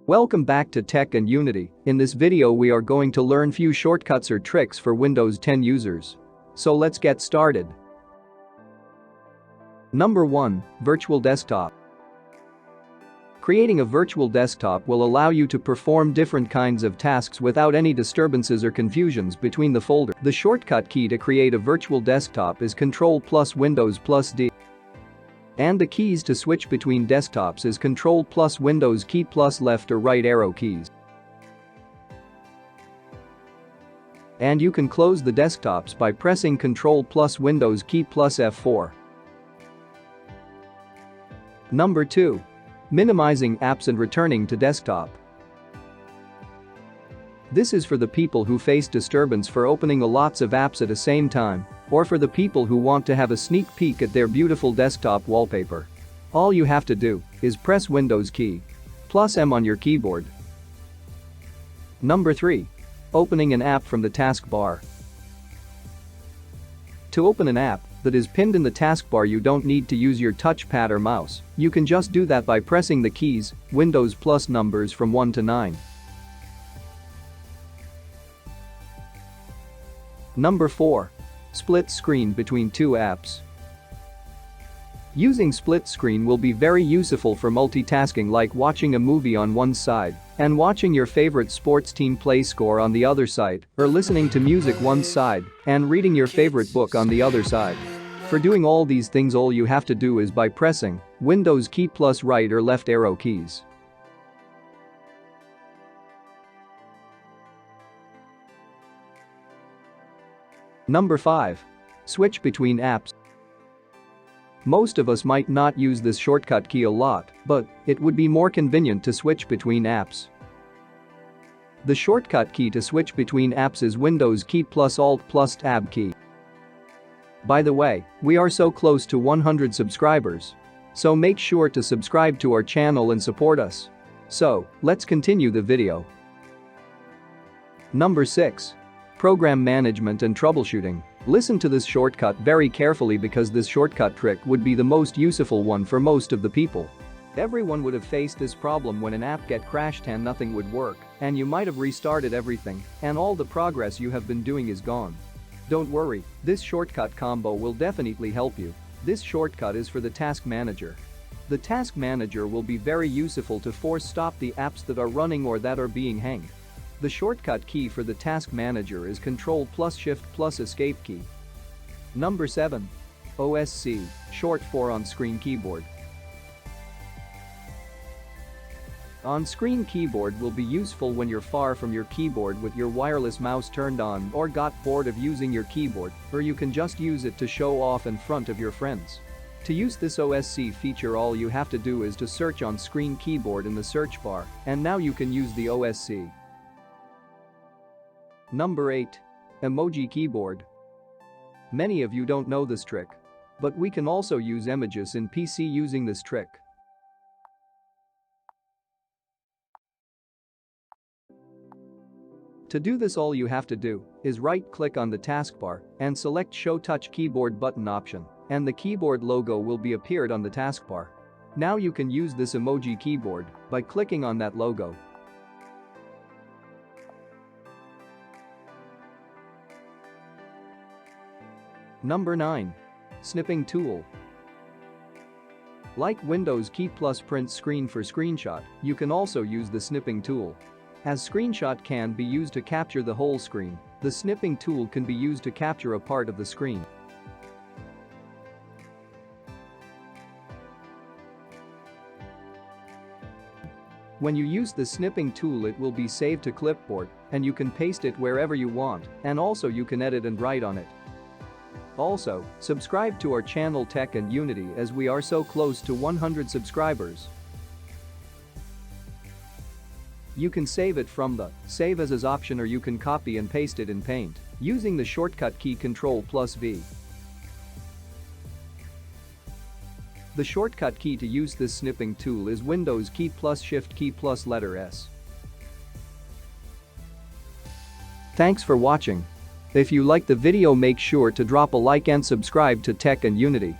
Welcome back to Tech and Unity. In this video we are going to learn few shortcuts or tricks for Windows 10 users. So let's get started. Number 1. Virtual Desktop. Creating a virtual desktop will allow you to perform different kinds of tasks without any disturbances or confusions between the folders. The shortcut key to create a virtual desktop is Ctrl plus Windows plus D. And the keys to switch between desktops is Ctrl plus Windows key plus left or right arrow keys. And you can close the desktops by pressing Ctrl plus Windows key plus F4. Number 2. Minimizing apps and returning to desktop. This is for the people who face disturbance for opening lots of apps at the same time, or for the people who want to have a sneak peek at their beautiful desktop wallpaper. All you have to do is press Windows key plus M on your keyboard. Number 3. Opening an app from the taskbar. To open an app that is pinned in the taskbar, you don't need to use your touchpad or mouse. You can just do that by pressing the keys Windows plus numbers from 1 to 9. Number 4. Split screen between two apps. Using split screen will be very useful for multitasking, like watching a movie on one side and watching your favorite sports team play score on the other side, or listening to music one side and reading your favorite book on the other side. For doing all these things, all you have to do is by pressing Windows key plus right or left arrow keys. Number 5. Switch between apps. Most of us might not use this shortcut key a lot, but it would be more convenient to switch between apps. The shortcut key to switch between apps is Windows key plus Alt plus Tab key. By the way, we are so close to 100 subscribers. So make sure to subscribe to our channel and support us. So, let's continue the video. Number 6. Program management and troubleshooting. Listen to this shortcut very carefully, because this shortcut trick would be the most useful one for most of the people. Everyone would have faced this problem when an app get crashed and nothing would work, and you might have restarted everything, and all the progress you have been doing is gone. Don't worry, this shortcut combo will definitely help you. This shortcut is for the task manager. The task manager will be very useful to force stop the apps that are running or that are being hanged. The shortcut key for the task manager is Ctrl plus Shift plus Escape key. Number 7. O.S.C, short for on-screen keyboard. On-screen keyboard will be useful when you're far from your keyboard with your wireless mouse turned on, or got bored of using your keyboard, or you can just use it to show off in front of your friends. To use this O.S.C feature, all you have to do is to search on-screen keyboard in the search bar, and now you can use the O.S.C. Number 8. Emoji keyboard. Many of you don't know this trick, but we can also use emojis in PC using this trick. To do this, all you have to do is right-click on the taskbar and select Show Touch Keyboard button option, and the keyboard logo will be appeared on the taskbar. Now you can use this emoji keyboard by clicking on that logo. Number 9. Snipping tool. Like Windows key plus print screen for screenshot, you can also use the snipping tool. As screenshot can be used to capture the whole screen, the snipping tool can be used to capture a part of the screen. When you use the snipping tool, it will be saved to clipboard, and you can paste it wherever you want, and also you can edit and write on it. Also, subscribe to our channel Tech and Unity, as we are so close to 100 subscribers. You can save it from the Save As option, or you can copy and paste it in Paint using the shortcut key Ctrl plus V. The shortcut key to use this snipping tool is Windows key plus Shift key plus letter S. Thanks for watching. If you like the video, make sure to drop a like and subscribe to Tech and Unity.